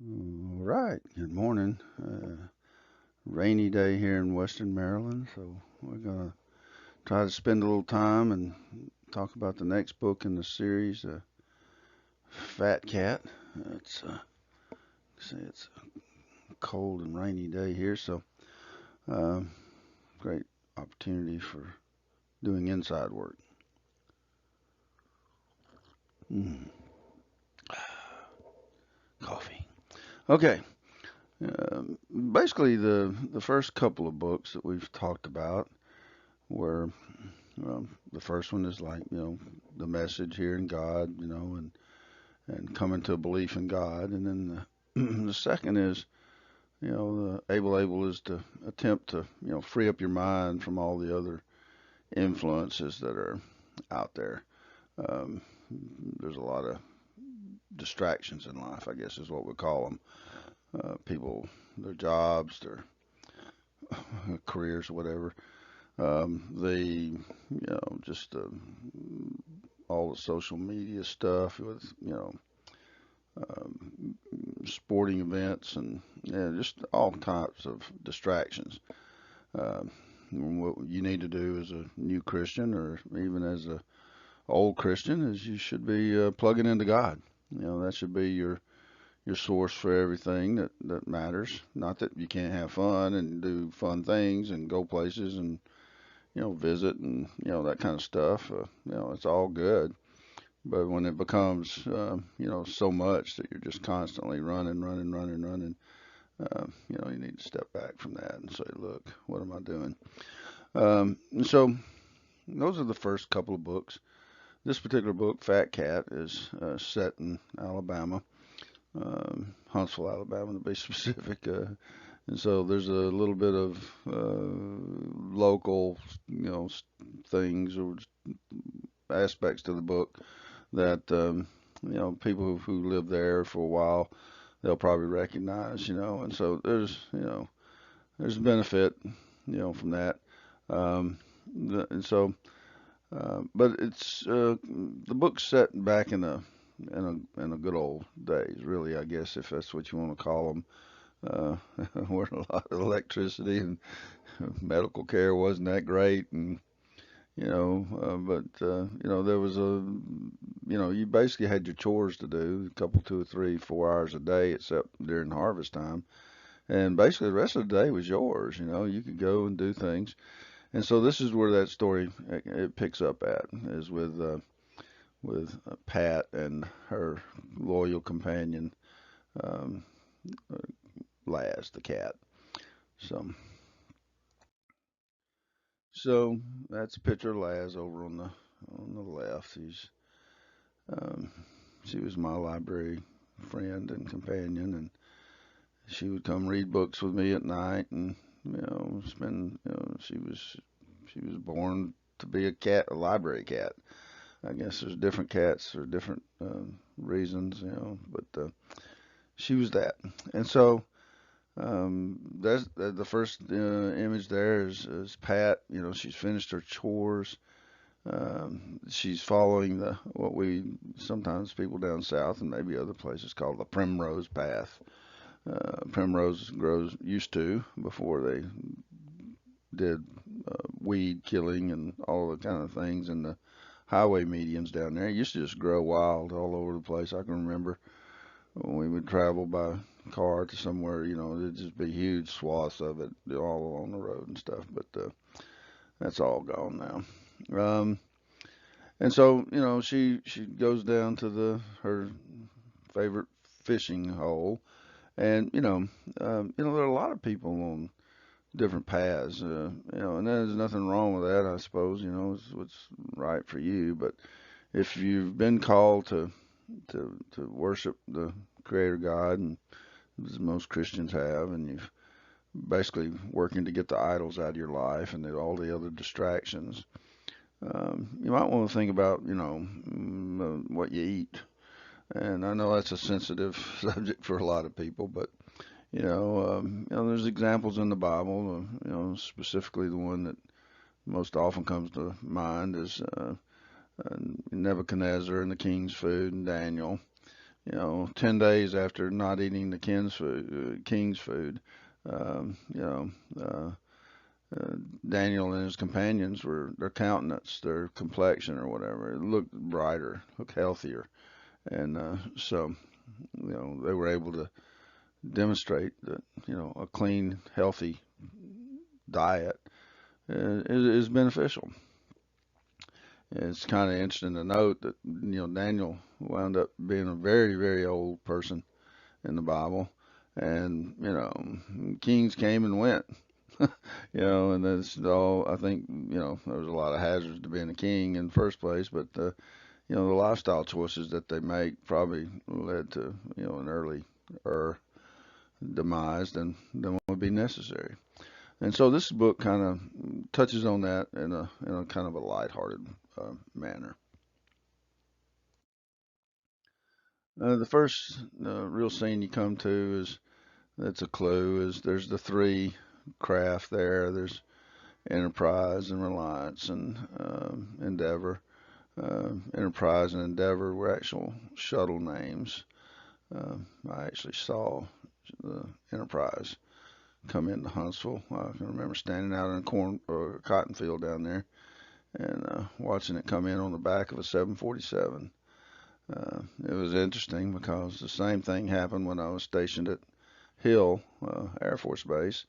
All right, good morning. Rainy day here in Western Maryland, so we're gonna try to spend a little time and talk about the next book in the series, Fat Cat. It's say it's a cold and rainy day here, so um, great opportunity for doing inside work. Mm, coffee. Okay. Basically, the first couple of books that we've talked about were the first one is like, the message here in God, and coming to a belief in God. And then the second is, the able is to attempt to, free up your mind from all the other influences that are out there. Um, there's a lot of distractions in life, I guess is what we call them. People, their jobs, their careers, whatever. Just all the social media stuff with, um, sporting events and just all types of distractions. Um, what you need to do as a new Christian or even as a old Christian is you should be plugging into God. That should be your source for everything that matters. Not that you can't have fun and do fun things and go places and visit and that kind of stuff. It's all good. But when it becomes so much that you're just constantly running, running, running, running, you need to step back from that and say, look, what am I doing? And so those are the first couple of books. This particular book, Fat Cat, is set in Alabama, Huntsville, Alabama, to be specific. And so there's a little bit of local, things or aspects to the book that people who live there for a while they'll probably recognize, and so there's a benefit, from that. Um, and so, but it's the book's set back in a good old days, really, I guess, if that's what you want to call them, where a lot of electricity and medical care wasn't that great, and there was you basically had your chores to do, a couple, 2 or 3, 4 hours a day, except during harvest time. And basically the rest of the day was yours. You could go and do things. And so this is where that story it picks up at, is with Pat and her loyal companion, um, Laz, the cat. So, so that's a picture of Laz over on the left. Um, she was my library friend and companion, and she would come read books with me at night, and spend. She was born to be a cat, a library cat. I guess there's different cats for different reasons, but she was that, and so. That's the first image there is Pat. She's finished her chores. She's following the what we sometimes people down south and maybe other places call the primrose path. Primrose grows used to before they did weed killing and all the kind of things in the highway medians down there. It used to just grow wild all over the place. I can remember when we would travel by car to somewhere, there'd just be huge swaths of it all along the road and stuff. But that's all gone now. And so, she goes down to her favorite fishing hole, and there are a lot of people on different paths, and there's nothing wrong with that, I suppose. It's what's right for you. But if you've been called to worship the Creator God, and as most Christians have, and you've basically working to get the idols out of your life and all the other distractions, you might want to think about, what you eat. And I know that's a sensitive subject for a lot of people, but there's examples in the Bible. Specifically the one that most often comes to mind is Nebuchadnezzar and the king's food and Daniel. 10 days after not eating the king's food, you know, uh, Daniel and his companions were their countenance, their complexion or whatever, it looked brighter, looked healthier, and so they were able to demonstrate that a clean, healthy diet is beneficial. It's kind of interesting to note that Daniel wound up being a very, very old person in the Bible, and kings came and went, and that's all. I think there was a lot of hazards to being a king in the first place, but the lifestyle choices that they make probably led to an early er demise than would be necessary. And so this book kind of touches on that in a kind of a lighthearted manner. The first real scene you come to is that's a clue is there's the three craft there. There's Enterprise and Reliance and Endeavor. Enterprise and Endeavor were actual shuttle names. I actually saw the Enterprise come into Huntsville. I can remember standing out in a corn or a cotton field down there and watching it come in on the back of a 747. It was interesting because the same thing happened when I was stationed at Hill Air Force Base.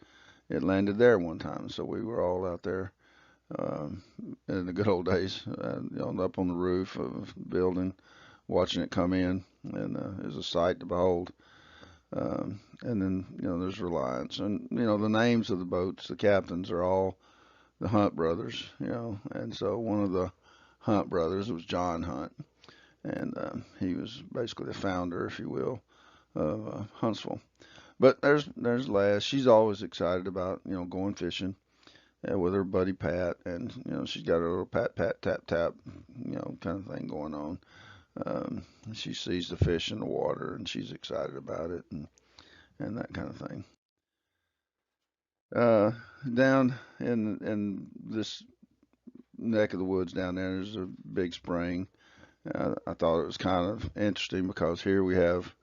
It landed there one time, so we were all out there um, in the good old days, up on the roof of the building, watching it come in, and it was a sight to behold. And then there's Reliance, and the names of the boats, the captains are all the Hunt brothers, and so one of the Hunt brothers was John Hunt, and he was basically the founder, if you will, of Huntsville. But there's Laz. She's always excited about going fishing with her buddy Pat, and she's got her little pat pat tap tap kind of thing going on. She sees the fish in the water, and she's excited about it, and that kind of thing. Uh, Down in this neck of the woods down there's a big spring. I thought it was kind of interesting because here we have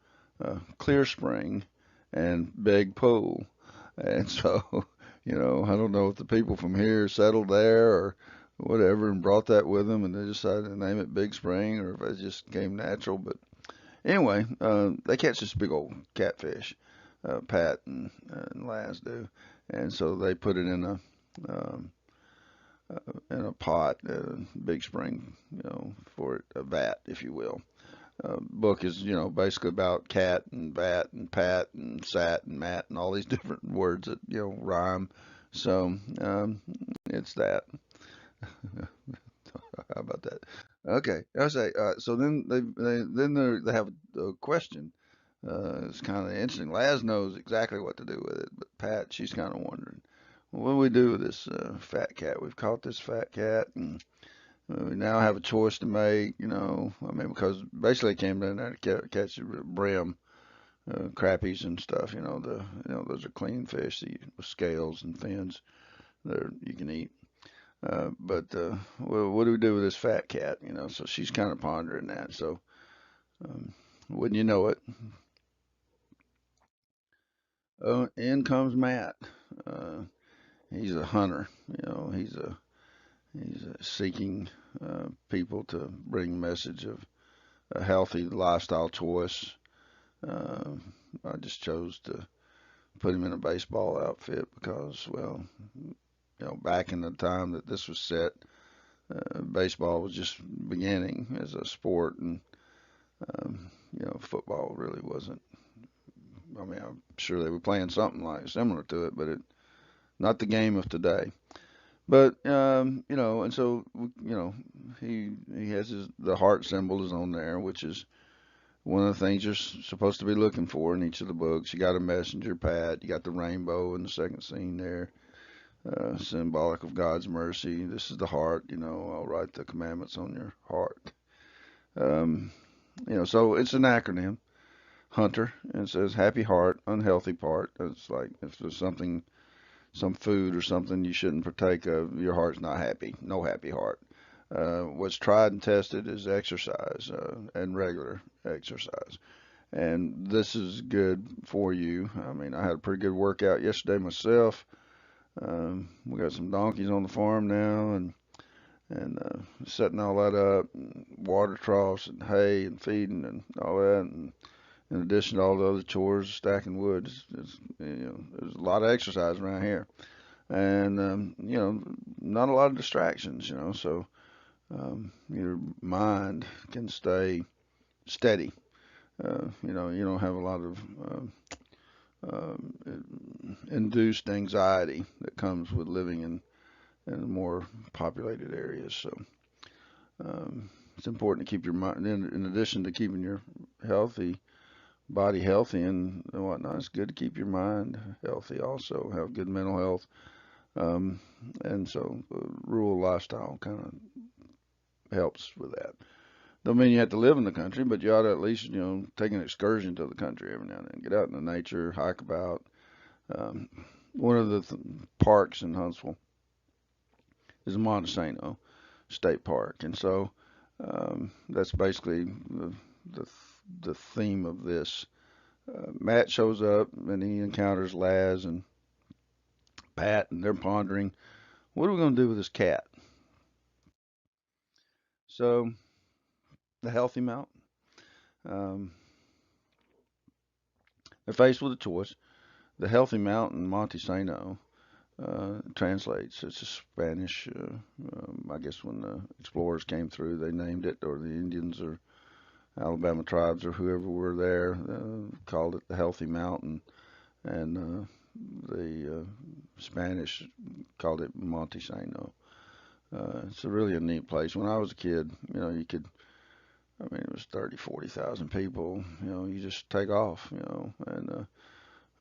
clear spring and big pool, and so I don't know if the people from here settled there or whatever and brought that with them and they decided to name it Big Spring or if it just came natural. But anyway, they catch this big old catfish, Pat and Laz do, and so they put it um, in a pot, Big Spring, for a vat, if you will. Book is, basically about cat and vat and pat and sat and mat and all these different words that, rhyme. So, it's that. How about that? Okay, I say. So then they have a question. It's kind of interesting. Laz knows exactly what to do with it, but Pat, she's kind of wondering, well, what do we do with this fat cat? We've caught this fat cat, and we now have a choice to make. I mean, because basically it came down there to catch brim, crappies and stuff. Those are clean fish with scales and fins that you can eat. But well, what do we do with this fat cat? So she's kind of pondering that. So um, wouldn't you know it, in comes Matt. Uh, he's a hunter. He's seeking people to bring a message of a healthy lifestyle choice. Uh, I just chose to put him in a baseball outfit because, well, back in the time that this was set, baseball was just beginning as a sport, and football really wasn't. I mean, I'm sure they were playing something like similar to it, but not the game of today. But and so he has the heart symbol is on there, which is one of the things you're supposed to be looking for in each of the books. You got a messenger, Pat. You got the rainbow in the second scene there, symbolic of God's mercy. This is the heart. I'll write the commandments on your heart. Um, so it's an acronym. Hunter, and it says happy heart, unhealthy part. It's like if there's something, some food or something you shouldn't partake of, your heart's not happy. No happy heart. What's tried and tested is exercise and regular exercise. And this is good for you. I mean, I had a pretty good workout yesterday myself. We got some donkeys on the farm now, and setting all that up, and water troughs and hay and feeding and all that. And in addition to all the other chores, stacking wood, there's a lot of exercise around here, and not a lot of distractions. So your mind can stay steady. You don't have a lot of induced anxiety that comes with living in more populated areas. So it's important to keep your mind, in addition to keeping your healthy body healthy and whatnot. It's good to keep your mind healthy also, have good mental health. Um, and so rural lifestyle kind of helps with that. Don't mean you have to live in the country, but you ought to at least, take an excursion to the country every now and then. Get out in the nature, hike about. Um, One of the parks in Huntsville is Monte Sano State Park, and so that's basically the the theme of this. Matt shows up and he encounters Laz and Pat, and they're pondering, what are we going to do with this cat? So the healthy mountain. Um, they're faced with a choice. The healthy mountain, Monte Sano, translates. It's a Spanish. I guess when the explorers came through, they named it, or the Indians or Alabama tribes or whoever were there called it the healthy mountain, and the Spanish called it Monte Sano. It's a really a neat place. When I was a kid, you could, I mean, it was 30, 40,000 people. You just take off, and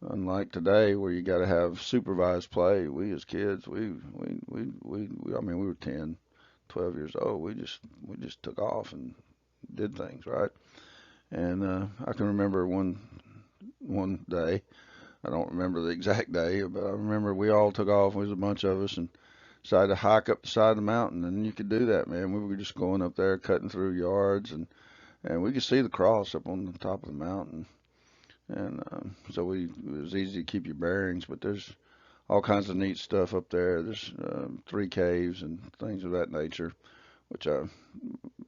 unlike today where you got to have supervised play, we as kids, I mean, we were 10, 12 years old. We just took off and did things, right? And I can remember one day, I don't remember the exact day, but I remember we all took off. There was a bunch of us and decided to hike up the side of the mountain, and you could do that, man. We were just going up there, cutting through yards, and we could see the cross up on the top of the mountain, and so it was easy to keep your bearings. But there's all kinds of neat stuff up there. There's 3 caves and things of that nature, which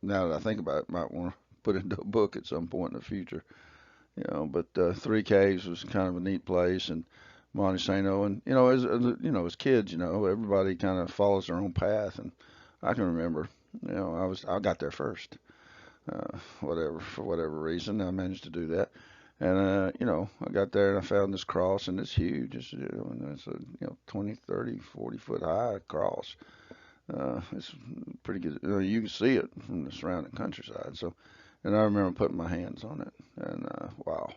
now that I think about it, might want to put into a book at some point in the future. But 3 caves was kind of a neat place, and Monte Sano, and as kids, everybody kind of follows their own path, and I can remember, I got there first, for whatever reason, I managed to do that, and I got there and I found this cross, and it's huge, and it's a 20, 30, 40 foot high cross. It's pretty good. You can see it from the surrounding countryside. So, and I remember putting my hands on it, and wow,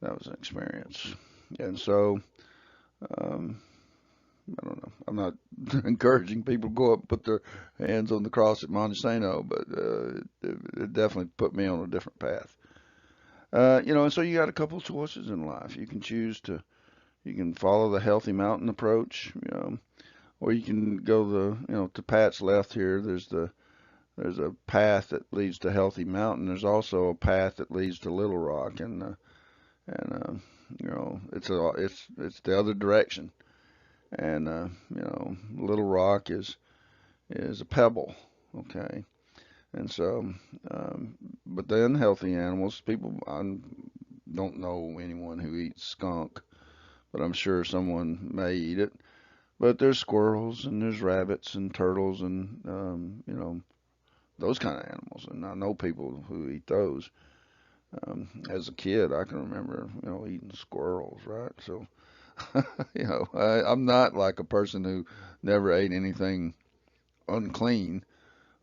that was an experience. And so, um, I don't know. I'm not encouraging people to go up and put their hands on the cross at Monte Sano, but it definitely put me on a different path. And so you got a couple of choices in life. You can follow the healthy mountain approach, or you can go to Pat's left here. There's a path that leads to Healthy Mountain. There's also a path that leads to Little Rock, and it's the other direction. And Little Rock is a pebble, okay. And so, but then healthy animals, people, I don't know anyone who eats skunk, but I'm sure someone may eat it. But there's squirrels and there's rabbits and turtles and those kind of animals, and I know people who eat those. As a kid, I can remember eating squirrels, right? So I'm not like a person who never ate anything unclean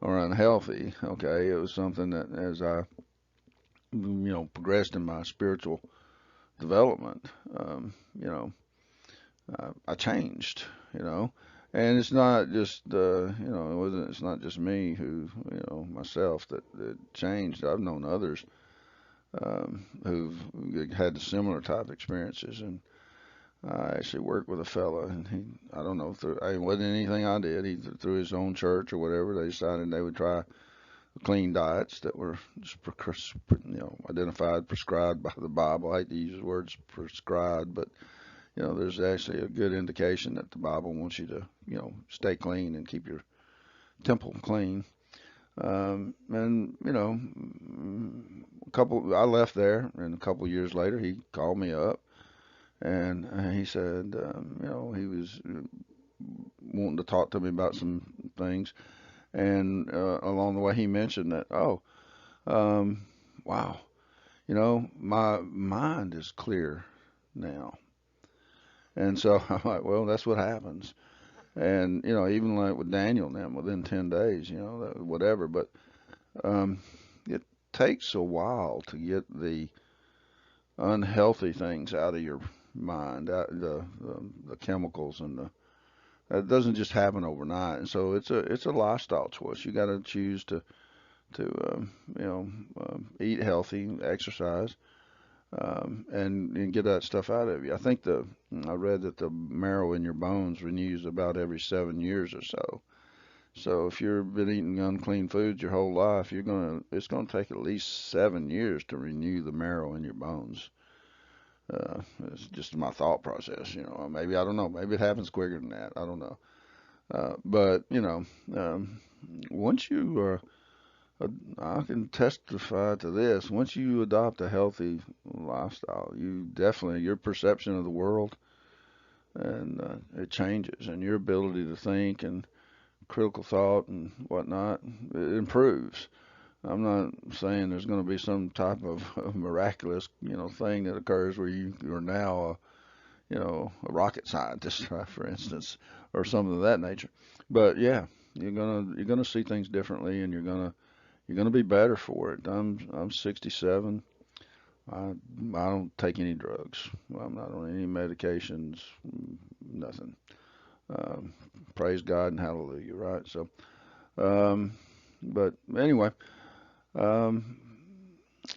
or unhealthy. Okay, it was something that as I progressed in my spiritual development, I changed. You know, and it's not just it's not just me who myself that changed. I've known others who've had similar type experiences, and I actually worked with a fella, and I don't know, it wasn't anything I did. He, through his own church or whatever, they decided they would try clean diets that were just, identified, prescribed by the Bible. I hate to use the words prescribed, but, there's actually a good indication that the Bible wants you to, stay clean and keep your temple clean. And, I left there, and a couple years later, he called me up. And he said, he was wanting to talk to me about some things. And along the way, he mentioned that, oh, wow, my mind is clear now. And so I'm like, well, that's what happens. And, even like with Daniel now, within 10 days, whatever. But it takes a while to get the unhealthy things out of your mind, out the chemicals and the that doesn't just happen overnight. And so it's a lifestyle choice. You got to choose to eat healthy, exercise, and get that stuff out of you. I read that the marrow in your bones renews about every 7 years or so. So if you've been eating unclean foods your whole life, it's gonna take at least 7 years to renew the marrow in your bones. It's just my thought process. Maybe I don't know. Maybe it happens quicker than that. I don't know. But once I can testify to this. Once you adopt a healthy lifestyle, your perception of the world and it changes, and your ability to think and critical thought and whatnot, it improves. I'm not saying there's going to be some type of miraculous, thing that occurs where you are now a rocket scientist, right, for instance, or something of that nature. But yeah, you're gonna see things differently, and you're gonna be better for it. I'm 67. I don't take any drugs. I'm not on any medications. Nothing. Um, Praise God and hallelujah, right? So, um, but anyway, um,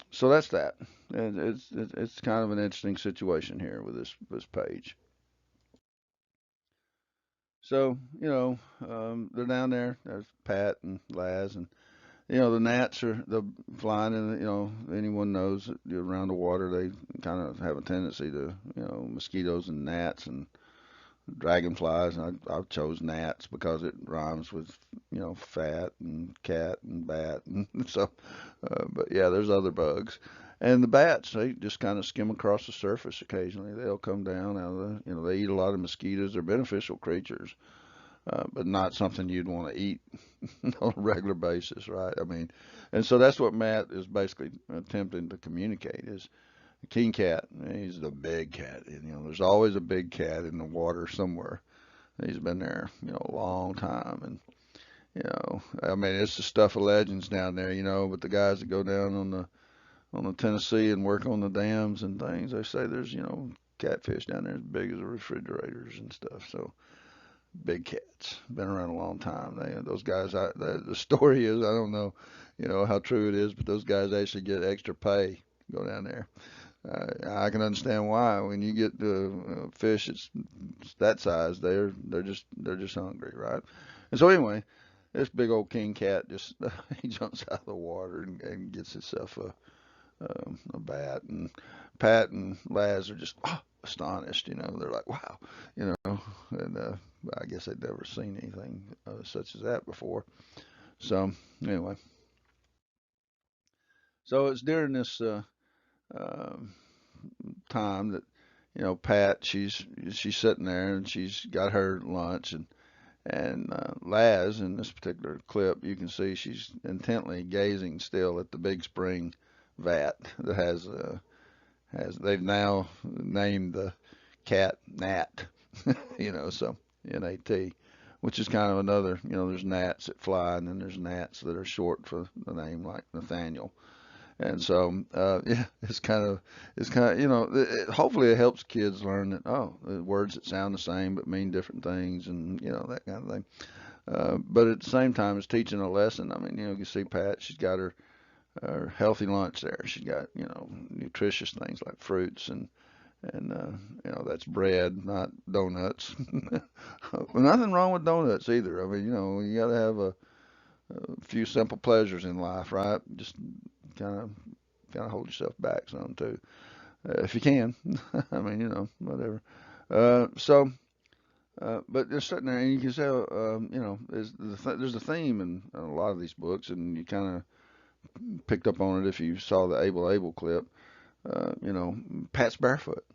so that's that. And it's kind of an interesting situation here with this page. So, they're down there. There's Pat and Laz, and the gnats are the flying, and anyone knows that around the water they kind of have a tendency to, mosquitoes and gnats and dragonflies. And I chose gnats because it rhymes with, fat and cat and bat, and so. But yeah, there's other bugs. And the bats, they just kind of skim across the surface occasionally. They'll come down out of they eat a lot of mosquitoes. They're beneficial creatures, but not something you'd want to eat on a regular basis, right? I mean, and so that's what Matt is basically attempting to communicate is a king cat. He's the big cat. And, there's always a big cat in the water somewhere. He's been there, a long time. And, I mean, it's the stuff of legends down there, but the guys that go down on the Tennessee and work on the dams and things, they say there's, catfish down there as big as the refrigerators and stuff. So, big cats. Been around a long time. Those guys. The story is, I don't know, how true it is, but those guys actually get extra pay to go down there. I can understand why. When you get the fish, it's that size. They're just hungry, right? And so anyway, this big old king cat just he jumps out of the water and gets himself a bat, and Pat and Laz are just astonished. They're like, wow, and I guess they'd never seen anything such as that before. So anyway, so it's during this uh, time that Pat she's sitting there and she's got her lunch and Laz in this particular clip you can see she's intently gazing still at the big spring vat that has they've now named the cat Nat, so Nat, which is kind of another, there's gnats that fly and then there's gnats that are short for the name like Nathaniel. And so, yeah, it's kind of, hopefully it helps kids learn that, words that sound the same but mean different things and, that kind of thing. But at the same time, it's teaching a lesson. I mean, you can see Pat, she's got her healthy lunch there. She's got, nutritious things like fruits and and that's bread, not donuts. Well, nothing wrong with donuts either. I mean, you got to have a few simple pleasures in life, right? Just kind of kind of hold yourself back some too, if you can. I mean, whatever. So, but they're sitting there, and you can tell, there's a theme in a lot of these books, and you kind of picked up on it if you saw the Abel clip. Pat's barefoot.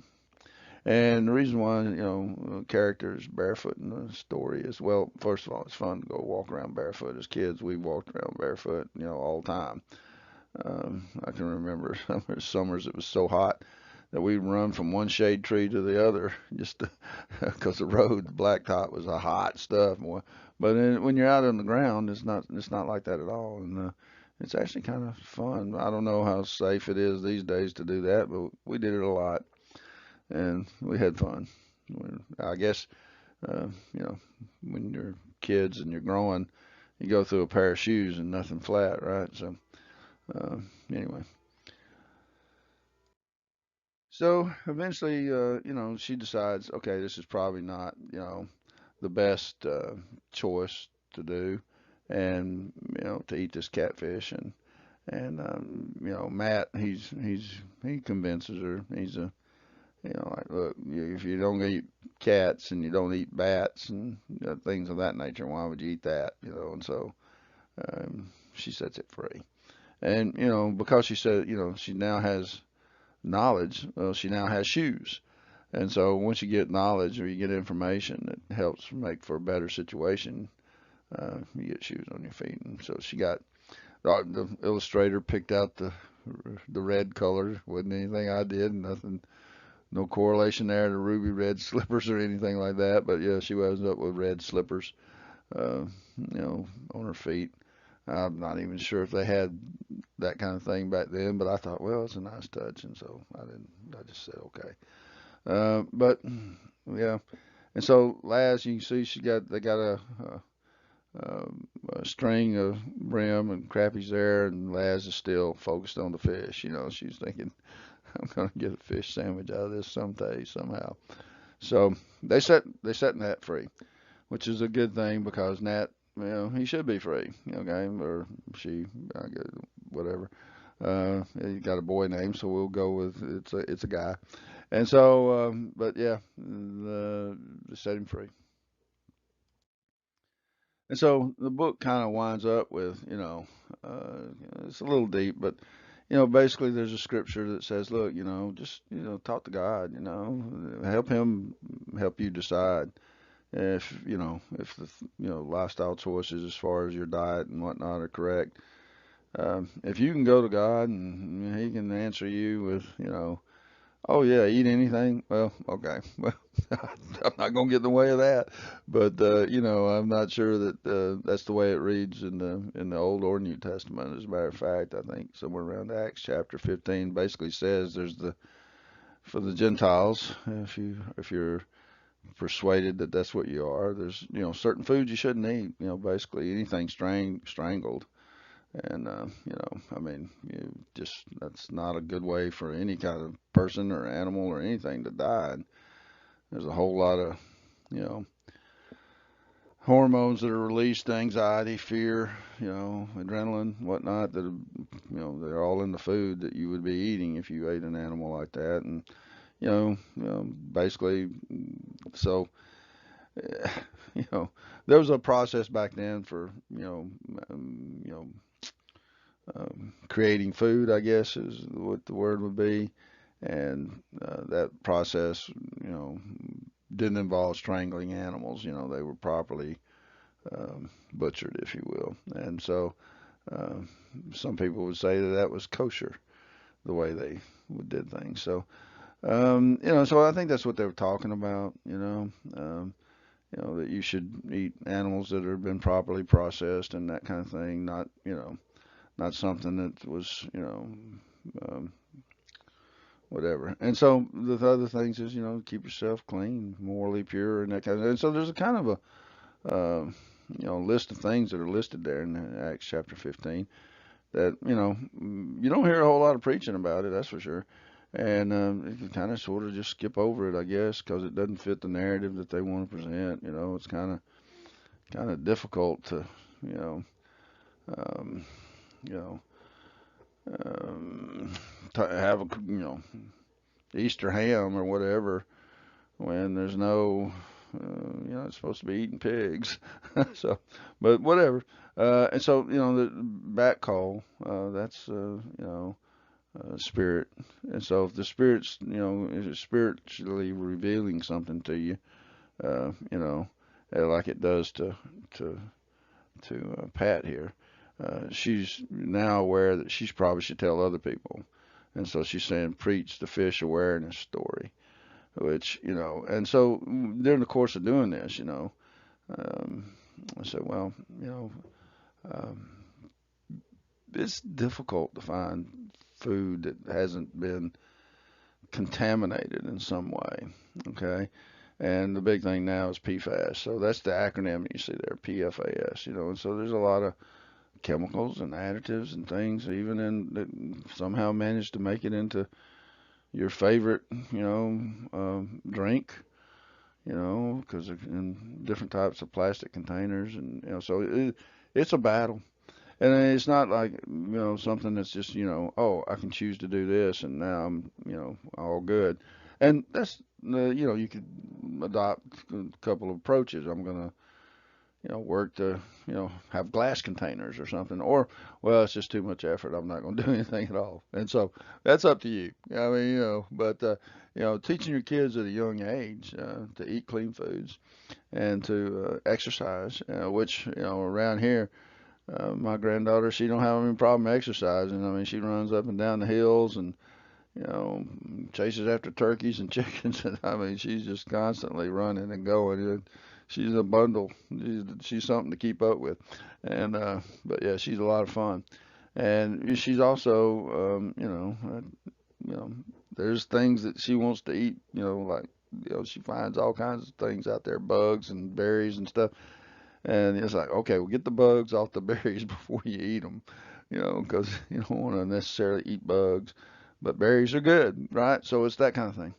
And the reason why, characters barefoot in the story is, well, first of all, it's fun to go walk around barefoot. As kids, we walked around barefoot, all the time. I can remember summers it was so hot that we'd run from one shade tree to the other just because the road, the blacktop, was a hot stuff. But when you're out on the ground, it's not like that at all, and it's actually kind of fun. I don't know how safe it is these days to do that, but we did it a lot, and we had fun. I guess uh, you know when you're kids and you're growing, you go through a pair of shoes and nothing flat, right? So uh, anyway. So eventually, she decides, okay, this is probably not, the best choice to do, and to eat this catfish, and Matt, he convinces her. He's like, look, if you don't eat cats and you don't eat bats and things of that nature, why would you eat that? And so she sets it free, and because she said, she now has knowledge, well, she now has shoes. And so once you get knowledge or you get information that helps make for a better situation, you get shoes on your feet. And so she got the illustrator picked out the red color. Wasn't anything I did. Nothing. No correlation there to ruby red slippers or anything like that. But yeah, she was up with red slippers, uh, on her feet. I'm not even sure if they had that kind of thing back then, but I thought, well, it's a nice touch, and so I didn't. I just said okay. But yeah, and so Laz, you can see they got a string of brim and crappies there, and Laz is still focused on the fish. She's thinking, I'm gonna get a fish sandwich out of this someday, somehow. So they set Nat free, which is a good thing because Nat, he should be free, okay, or she, I guess, whatever. He got a boy name, so we'll go with it's a guy. And so, but yeah, they set him free. And so the book kind of winds up with, it's a little deep, but basically there's a scripture that says, look, just talk to God, help Him help you decide if the lifestyle choices as far as your diet and whatnot are correct. If you can go to God and He can answer you with, oh yeah, eat anything. Well, okay. Well, I'm not gonna get in the way of that, but I'm not sure that that's the way it reads in the Old or New Testament. As a matter of fact, I think somewhere around Acts chapter 15 basically says there's the for the Gentiles, if you're persuaded that that's what you are, there's certain foods you shouldn't eat. Basically anything strangled. And I mean, just that's not a good way for any kind of person or animal or anything to die. And there's a whole lot of you know hormones that are released, anxiety, fear, adrenaline, whatnot. That they're all in the food that you would be eating if you ate an animal like that. And basically, so you know, there was a process back then for creating food, I guess is what the word would be. And that process, you know, didn't involve strangling animals. They were properly butchered, if you will. And so uh, some people would say that that was kosher, the way they did things. So, so I think that's what they were talking about, that you should eat animals that have been properly processed and that kind of thing, not something that was, um, whatever. And so the other things is, keep yourself clean, morally pure, and that kind of. And so there's a kind of a, list of things that are listed there in Acts chapter 15 that you don't hear a whole lot of preaching about it. That's for sure. and you can kind of sort of just skip over it, I guess, because it doesn't fit the narrative that they want to present. It's kind of difficult to, you know, um, you know, um, to have a, Easter ham or whatever when there's no, it's supposed to be eating pigs. So, but whatever. And so, the back call, that's, spirit. And so if the spirit's, is spiritually revealing something to you, like it does to Pat here, she's now aware that she probably should tell other people. And so she's saying, preach the fish awareness story, which, and so during the course of doing this, I said, well, um, it's difficult to find food that hasn't been contaminated in some way. Okay. And the big thing now is PFAS. So that's the acronym you see there, PFAS, and so there's a lot of chemicals and additives and things, even that somehow managed to make it into your favorite, drink, because in different types of plastic containers, and so it's a battle. And it's not like, something that's just, oh, I can choose to do this and now I'm, all good. And that's, you could adopt a couple of approaches. I'm going to, work to, have glass containers or something. Or, well, it's just too much effort. I'm not going to do anything at all. And so that's up to you. I mean, but, teaching your kids at a young age to eat clean foods and to exercise, which, around here, my granddaughter, she don't have any problem exercising. I mean, she runs up and down the hills and, chases after turkeys and chickens. And I mean, she's just constantly running and going. She's a bundle. She's something to keep up with. And, but yeah, she's a lot of fun. And she's also, there's things that she wants to eat, like, she finds all kinds of things out there, bugs and berries and stuff. And it's like, okay, well, get the bugs off the berries before you eat them, because you don't want to necessarily eat bugs, but berries are good, right? So it's that kind of thing.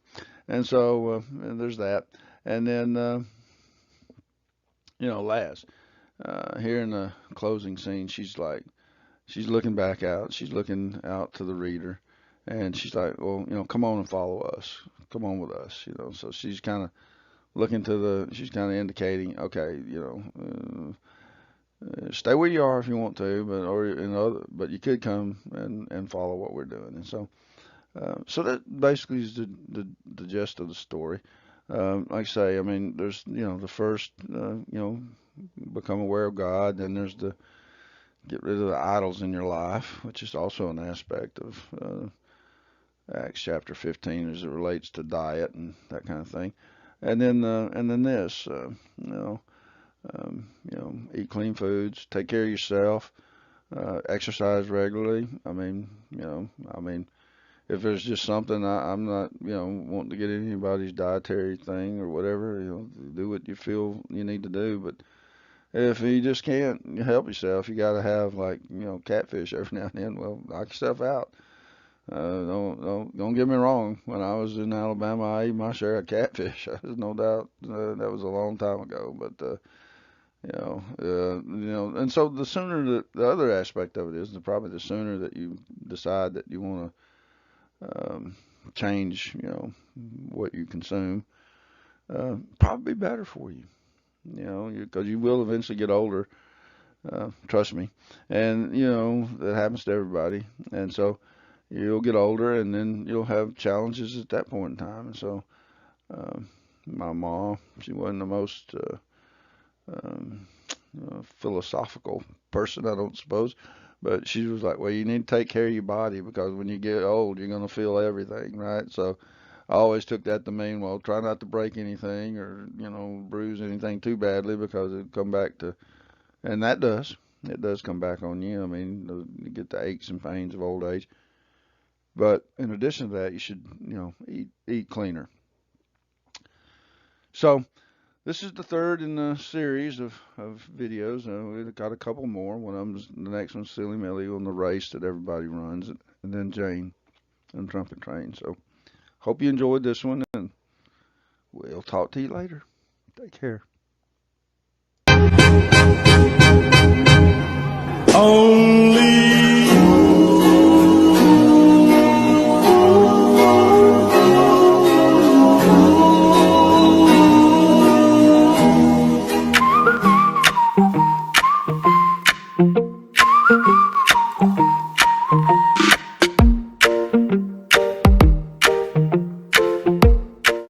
And so and there's that. And then, last, here in the closing scene, she's looking back out. She's looking out to the reader. And she's like, well, come on and follow us. Come on with us, So she's kind of she's kind of indicating, okay, stay where you are if you want to, but you could come and follow what we're doing. And so, so that basically is the gist of the story. Like I say, I mean, there's, the first, become aware of God. Then there's the get rid of the idols in your life, which is also an aspect of Acts chapter 15 as it relates to diet and that kind of thing. And then this, eat clean foods, take care of yourself, exercise regularly. I mean, if there's just something I'm not, wanting to get anybody's dietary thing or whatever, do what you feel you need to do. But if you just can't help yourself, you got to have like, catfish every now and then. Well, knock yourself out. Don't get me wrong. When I was in Alabama, I ate my share of catfish. There's no doubt that was a long time ago. But and so the sooner the other aspect of it is, probably the sooner that you decide that you want to change, what you consume, probably better for you. Because you will eventually get older. Trust me, and that happens to everybody. And so you'll get older and then you'll have challenges at that point in time. And so, my mom, she wasn't the most um, philosophical person, I don't suppose, but she was like, well, you need to take care of your body because when you get old, you're going to feel everything, right? So I always took that to mean, well, try not to break anything or, bruise anything too badly because it'll come back to, and it does come back on you. I mean, you get the aches and pains of old age. But in addition to that, you should, eat cleaner. So this is the third in the series of videos. We've got a couple more. The next one's Silly Millie on the race that everybody runs, and then Jane. and trumpet train. So hope you enjoyed this one, and we'll talk to you later. Take care. Only